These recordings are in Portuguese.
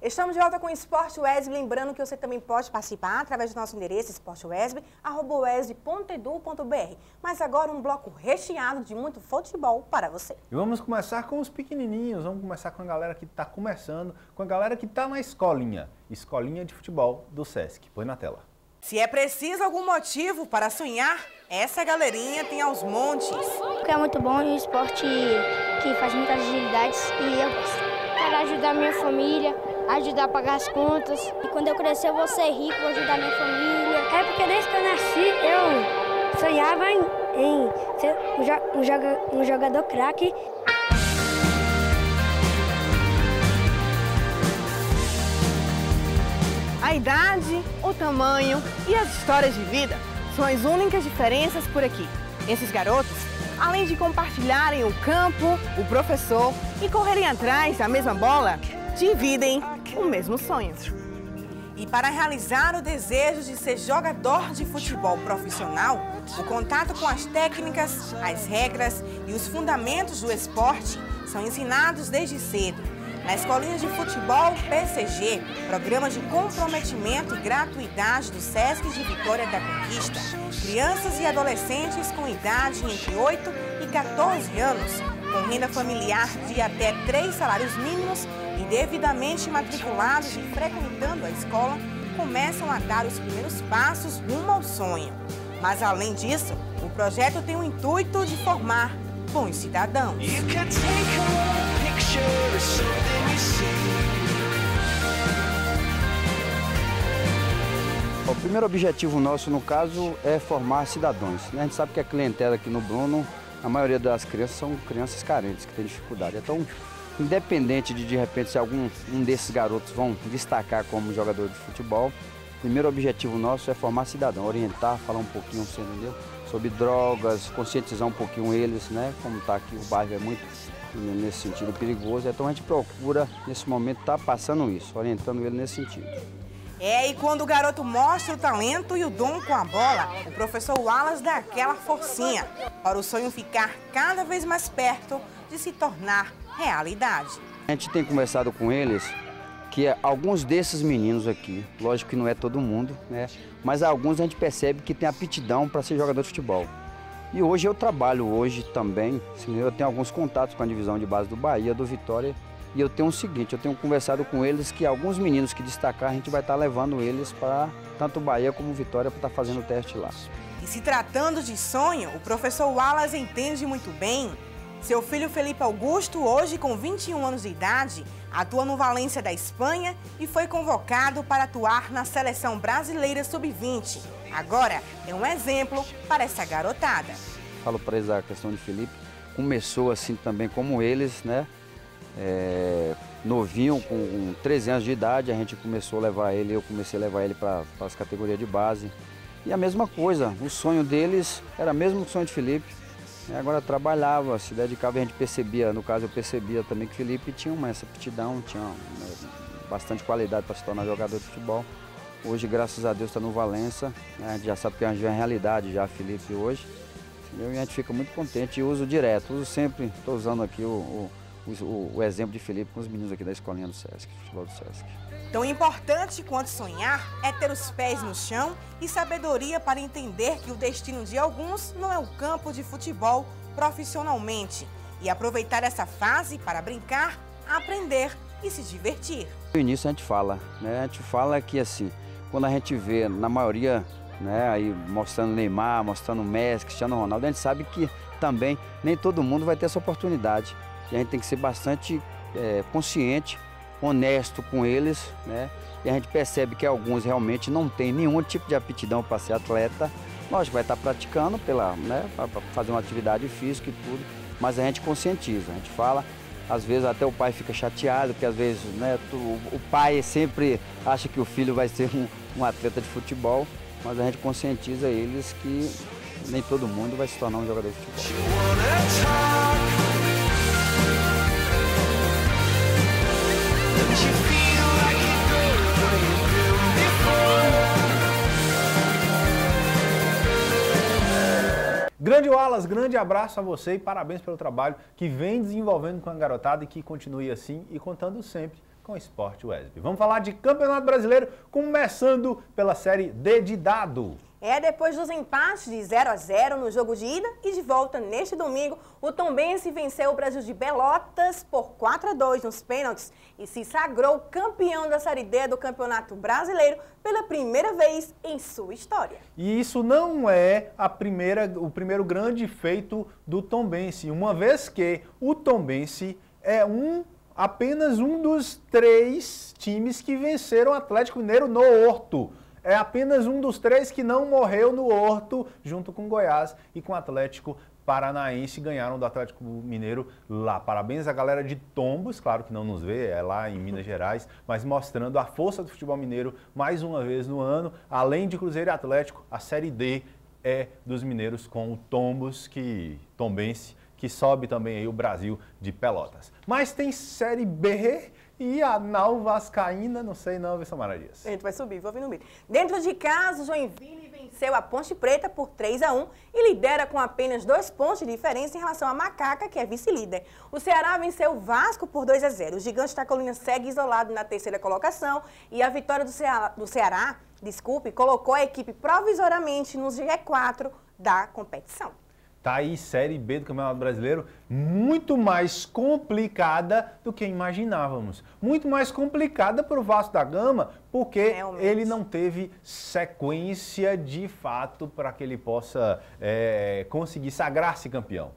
Estamos de volta com o Esporte UESB, lembrando que você também pode participar através do nosso endereço esporteuesb.uesb.edu.br. Mas agora um bloco recheado de muito futebol para você. E vamos começar com os pequenininhos, vamos começar com a galera que está começando, com a galera que está na escolinha de futebol do SESC. Põe na tela. Se é preciso algum motivo para sonhar, essa galerinha tem aos montes. Porque é muito bom e um esporte que faz muitas agilidades e eu gosto. Quero ajudar minha família, ajudar a pagar as contas. E quando eu crescer eu vou ser rico, vou ajudar minha família. É porque desde que eu nasci eu sonhava em ser um jogador craque. A idade, o tamanho e as histórias de vida são as únicas diferenças por aqui. Esses garotos, além de compartilharem o campo, o professor e correrem atrás da mesma bola, dividem o mesmo sonho. E para realizar o desejo de ser jogador de futebol profissional, o contato com as técnicas, as regras e os fundamentos do esporte são ensinados desde cedo. Na Escolinha de Futebol PCG, programa de comprometimento e gratuidade do SESC de Vitória da Conquista, crianças e adolescentes com idade entre 8 e 14 anos, com renda familiar de até 3 salários mínimos e devidamente matriculados e frequentando a escola, começam a dar os primeiros passos rumo ao sonho. Mas, além disso, o projeto tem o intuito de formar bons cidadãos. O primeiro objetivo nosso, no caso, é formar cidadãos. A gente sabe que a clientela aqui no Bruno, a maioria das crianças são crianças carentes, que têm dificuldade. Então, independente de repente, se um desses garotos vão destacar como jogador de futebol, o primeiro objetivo nosso é formar cidadão, orientar, falar um pouquinho, você entendeu? Sobre drogas, conscientizar um pouquinho eles, né? Como está aqui, o bairro é muito, nesse sentido, perigoso. Então a gente procura, nesse momento, estar passando isso, orientando ele nesse sentido. E quando o garoto mostra o talento e o dom com a bola, o professor Wallace dá aquela forcinha para o sonho ficar cada vez mais perto de se tornar realidade. A gente tem conversado com eles que alguns desses meninos aqui, lógico que não é todo mundo, né? Mas alguns a gente percebe que tem aptidão para ser jogador de futebol. E hoje eu trabalho também, eu tenho alguns contatos com a divisão de base do Bahia, do Vitória, e eu tenho o seguinte, eu tenho conversado com eles que alguns meninos que destacar, a gente vai estar levando eles para tanto Bahia como Vitória para estar fazendo o teste lá. E se tratando de sonho, o professor Wallace entende muito bem. Seu filho Felipe Augusto, hoje com 21 anos de idade, atua no Valência da Espanha e foi convocado para atuar na Seleção Brasileira Sub-20. Agora é um exemplo para essa garotada. Falo para eles a questão de Felipe, começou assim também como eles, né? Novinho, com 13 anos de idade, a gente começou a levar ele, eu comecei a levar ele para as categorias de base. E a mesma coisa, o sonho deles era mesmo o sonho de Felipe. Agora trabalhava, se dedicava, a gente percebia, no caso eu percebia também que Felipe tinha essa aptidão, tinha bastante qualidade para se tornar jogador de futebol. Hoje, graças a Deus, está no Valência, né? A gente já sabe que a gente vê a realidade já, Felipe, hoje. Entendeu? E a gente fica muito contente e uso direto, uso sempre, estou usando aqui o exemplo de Felipe com os meninos aqui da escolinha do SESC, futebol do SESC. Tão importante quanto sonhar é ter os pés no chão e sabedoria para entender que o destino de alguns não é o campo de futebol profissionalmente e aproveitar essa fase para brincar, aprender e se divertir. No início a gente fala, né? A gente fala que assim, quando a gente vê na maioria, né, aí mostrando Neymar, mostrando Messi, Cristiano Ronaldo, a gente sabe que também nem todo mundo vai ter essa oportunidade. E a gente tem que ser bastante consciente, honesto com eles, né? E a gente percebe que alguns realmente não têm nenhum tipo de aptidão para ser atleta. Lógico, vai estar praticando para fazer uma atividade física e tudo, mas a gente conscientiza, a gente fala, às vezes até o pai fica chateado, porque às vezes, né, o pai sempre acha que o filho vai ser um atleta de futebol, mas a gente conscientiza eles que nem todo mundo vai se tornar um jogador de futebol. Grande Wallace, grande abraço a você e parabéns pelo trabalho que vem desenvolvendo com a garotada e que continue assim e contando sempre com o Sport UESB. Vamos falar de Campeonato Brasileiro, começando pela Série D de dado. Depois dos empates de 0-0 no jogo de ida e de volta neste domingo, o Tombense venceu o Brasil de Pelotas por 4-2 nos pênaltis e se sagrou campeão da Série D do Campeonato Brasileiro pela primeira vez em sua história. E isso não é o primeiro grande feito do Tombense, uma vez que o Tombense é apenas um dos 3 times que venceram o Atlético Mineiro no Horto. É apenas um dos 3 que não morreu no Horto, junto com Goiás e com o Atlético Paranaense, ganharam do Atlético Mineiro lá. Parabéns à galera de Tombos, claro que não nos vê, é lá em Minas Gerais, mas mostrando a força do futebol mineiro mais uma vez no ano. Além de Cruzeiro e Atlético, a Série D é dos mineiros com o Tombense, que sobe também aí o Brasil de Pelotas. Mas tem Série B e a Nau Vascaína, não sei não, Wilson Maradias. A gente vai subir, vou vir no vídeo. Dentro de casa, o Joinville venceu a Ponte Preta por 3-1 e lidera com apenas 2 pontos de diferença em relação à Macaca, que é vice-líder. O Ceará venceu o Vasco por 2-0. O Gigante da Colina segue isolado na 3ª colocação e a vitória do Ceará, colocou a equipe provisoriamente no G4 da competição. Tá aí Série B do Campeonato Brasileiro, muito mais complicada do que imaginávamos. Muito mais complicada para o Vasco da Gama, porque realmente ele não teve sequência de fato para que ele possa conseguir sagrar-se campeão.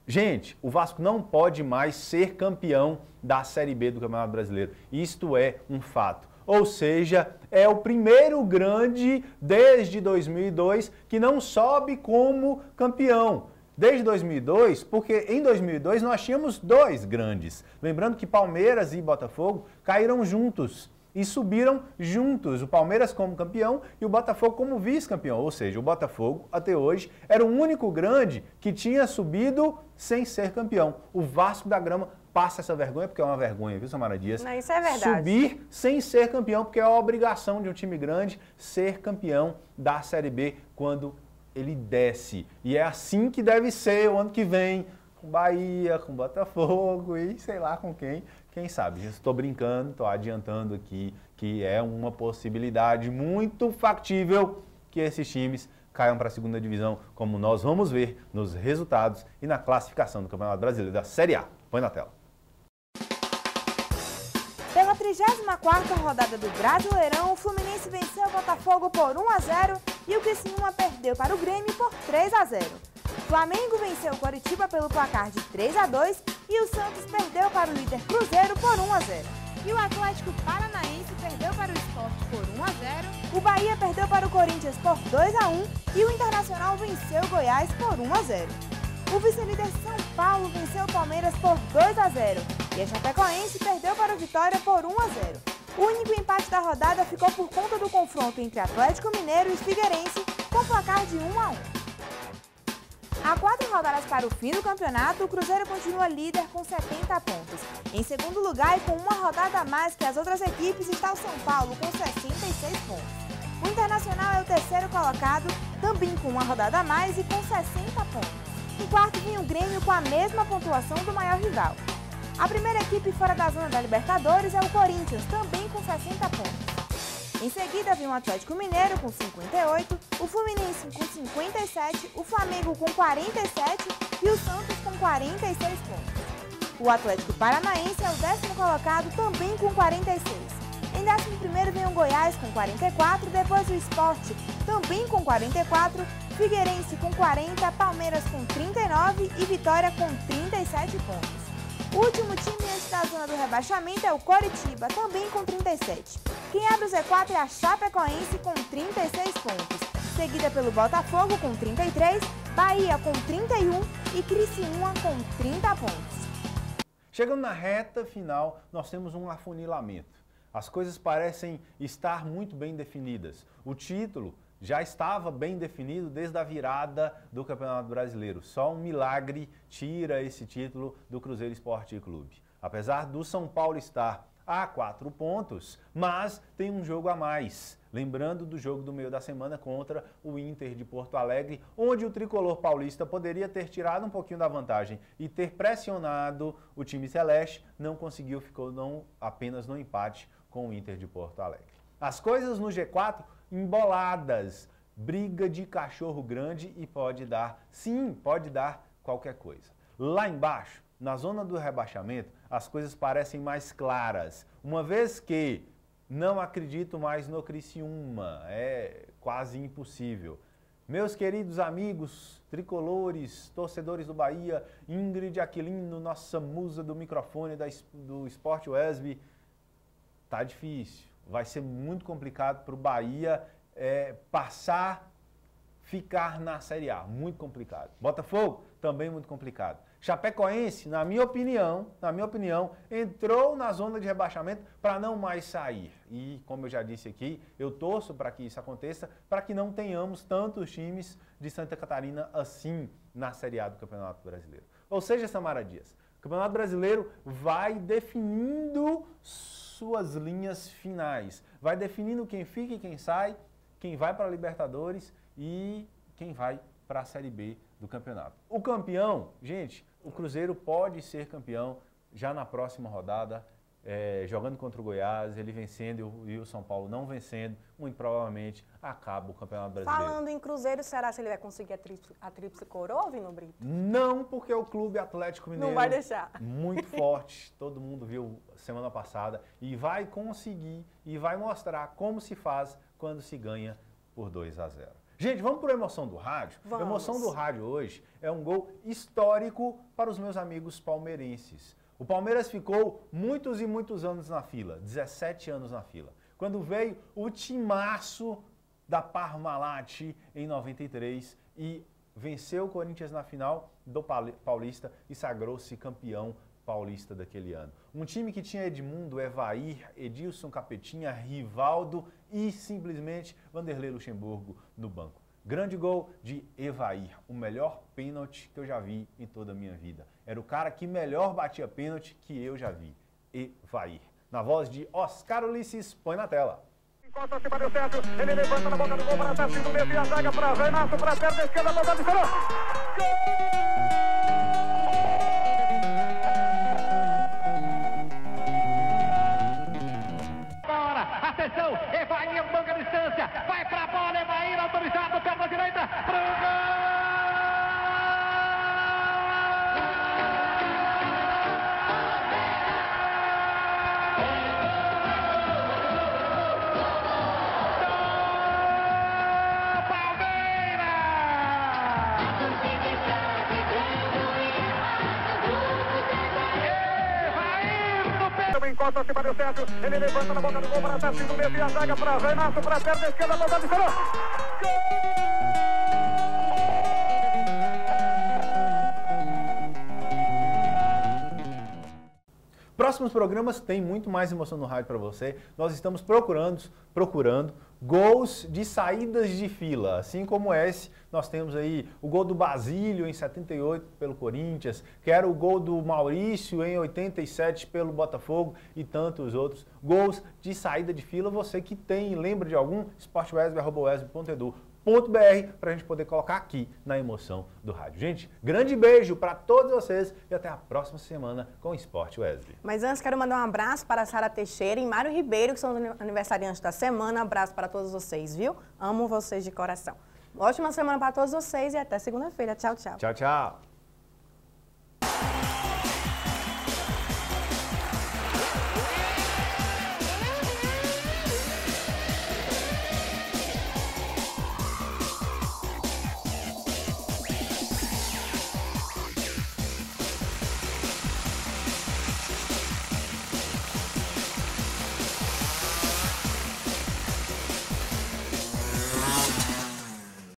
Gente, o Vasco não pode mais ser campeão da Série B do Campeonato Brasileiro. Isto é um fato. Ou seja, é o primeiro grande desde 2002 que não sobe como campeão. Desde 2002, porque em 2002 nós tínhamos 2 grandes. Lembrando que Palmeiras e Botafogo caíram juntos e subiram juntos. O Palmeiras como campeão e o Botafogo como vice-campeão. Ou seja, o Botafogo, até hoje, era o único grande que tinha subido sem ser campeão. O Vasco da Gama passa essa vergonha, porque é uma vergonha, viu, Samara Dias? Não, isso é verdade. Subir sem ser campeão, porque é a obrigação de um time grande ser campeão da Série B quando ele desce. E é assim que deve ser o ano que vem, com Bahia, com Botafogo e sei lá com quem sabe. Estou brincando, estou adiantando aqui que é uma possibilidade muito factível que esses times caiam para a 2ª divisão, como nós vamos ver nos resultados e na classificação do Campeonato Brasileiro da Série A. Põe na tela. Pela 34ª rodada do Brasileirão, o Fluminense venceu o Botafogo por 1-0 e o Criciúma perdeu para o Grêmio por 3-0. O Flamengo venceu o Coritiba pelo placar de 3-2 e o Santos perdeu para o líder Cruzeiro por 1-0. E o Atlético Paranaense perdeu para o Sport por 1-0, o Bahia perdeu para o Corinthians por 2-1 e o Internacional venceu o Goiás por 1-0. O vice-líder São Paulo venceu o Palmeiras por 2-0 e a Chapecoense perdeu para o Vitória por 1-0. O único empate da rodada ficou por conta do confronto entre Atlético Mineiro e Figueirense, com placar de 1-1. Há 4 rodadas para o fim do campeonato, o Cruzeiro continua líder com 70 pontos. Em segundo lugar e com uma rodada a mais que as outras equipes está o São Paulo com 66 pontos. O Internacional é o 3º colocado, também com uma rodada a mais e com 60 pontos. Em quarto vem o Grêmio com a mesma pontuação do maior rival. A primeira equipe fora da zona da Libertadores é o Corinthians, também com 60 pontos. Em seguida vem o Atlético Mineiro com 58, o Fluminense com 57, o Flamengo com 47 e o Santos com 46 pontos. O Atlético Paranaense é o 10º colocado, também com 46. Em 11º vem o Goiás com 44, depois o Sport, também com 44, Figueirense com 40, Palmeiras com 39 e Vitória com 37 pontos. O último time antes da zona do rebaixamento é o Coritiba, também com 37. Quem abre o Z4 é a Chapecoense com 36 pontos, seguida pelo Botafogo com 33, Bahia com 31 e Criciúma com 30 pontos. Chegando na reta final, nós temos um afunilamento. As coisas parecem estar muito bem definidas. O título já estava bem definido desde a virada do Campeonato Brasileiro. Só um milagre tira esse título do Cruzeiro Esporte Clube. Apesar do São Paulo estar a 4 pontos, mas tem um jogo a mais. Lembrando do jogo do meio da semana contra o Inter de Porto Alegre, onde o tricolor paulista poderia ter tirado um pouquinho da vantagem e ter pressionado o time celeste, não conseguiu, ficou apenas no empate com o Inter de Porto Alegre. As coisas no G4 emboladas, briga de cachorro grande e pode dar qualquer coisa. Lá embaixo, na zona do rebaixamento, as coisas parecem mais claras, uma vez que não acredito mais no Criciúma, é quase impossível. Meus queridos amigos, tricolores, torcedores do Bahia, Ingrid Aquilino, nossa musa do microfone do Sport Wesb, tá difícil. Vai ser muito complicado para o Bahia ficar na Série A, muito complicado. Botafogo, também muito complicado. Chapecoense, na minha opinião, entrou na zona de rebaixamento para não mais sair. E, como eu já disse aqui, eu torço para que isso aconteça, para que não tenhamos tantos times de Santa Catarina assim na Série A do Campeonato Brasileiro. Ou seja, Samara Dias, o Campeonato Brasileiro vai definindo suas linhas finais, vai definindo quem fica e quem sai, quem vai para a Libertadores e quem vai para a Série B do campeonato. O campeão, gente, o Cruzeiro pode ser campeão já na próxima rodada, jogando contra o Goiás, ele vencendo e o São Paulo não vencendo, muito provavelmente acaba o Campeonato Brasileiro. Falando em Cruzeiro, será que ele vai conseguir a tríplice coroa, Vino Brito? Não, porque o Clube Atlético Mineiro... Não vai deixar. Muito forte, todo mundo viu semana passada, e vai conseguir, e vai mostrar como se faz quando se ganha por 2-0. Gente, vamos para a emoção do rádio? Vamos. A emoção do rádio hoje é um gol histórico para os meus amigos palmeirenses. O Palmeiras ficou muitos e muitos anos na fila, 17 anos na fila. Quando veio o timaço da Parmalat em 93 e venceu o Corinthians na final do Paulista e sagrou-se campeão paulista daquele ano. Um time que tinha Edmundo, Evair, Edilson Capetinha, Rivaldo e simplesmente Vanderlei Luxemburgo no banco. Grande gol de Evair, o melhor pênalti que eu já vi em toda a minha vida. Era o cara que melhor batia pênalti que eu já vi, Evair. Na voz de Oscar Ulisses, põe na tela. Encosta acima do Sérgio, ele levanta na boca do gol para trás, do meio e a zaga para Renato, para a perna esquerda, para o gol! Atenção, Evair banca a distância, vai pra bola, Evair autorizado, perna direita, pro gol! Encosta acima do Sérgio, ele levanta na boca do gol para trás, do meio e a zaga para Renato, para a perna esquerda, para o gol! Próximos programas tem muito mais emoção no rádio para você. Nós estamos procurando gols de saídas de fila, assim como esse. Nós temos aí o gol do Basílio em 78 pelo Corinthians, que era o gol do Maurício em 87 pelo Botafogo e tantos outros gols de saída de fila. Você que lembra de algum, sportwesb@wesb.edu.br para a gente poder colocar aqui na emoção do rádio. Gente, grande beijo para todos vocês e até a próxima semana com o Sport Wesb. Mas antes quero mandar um abraço para a Sara Teixeira e Mário Ribeiro, que são os aniversariantes da semana. Abraço para todos vocês, viu? Amo vocês de coração. Ótima semana para todos vocês e até segunda-feira. Tchau, tchau. Tchau, tchau.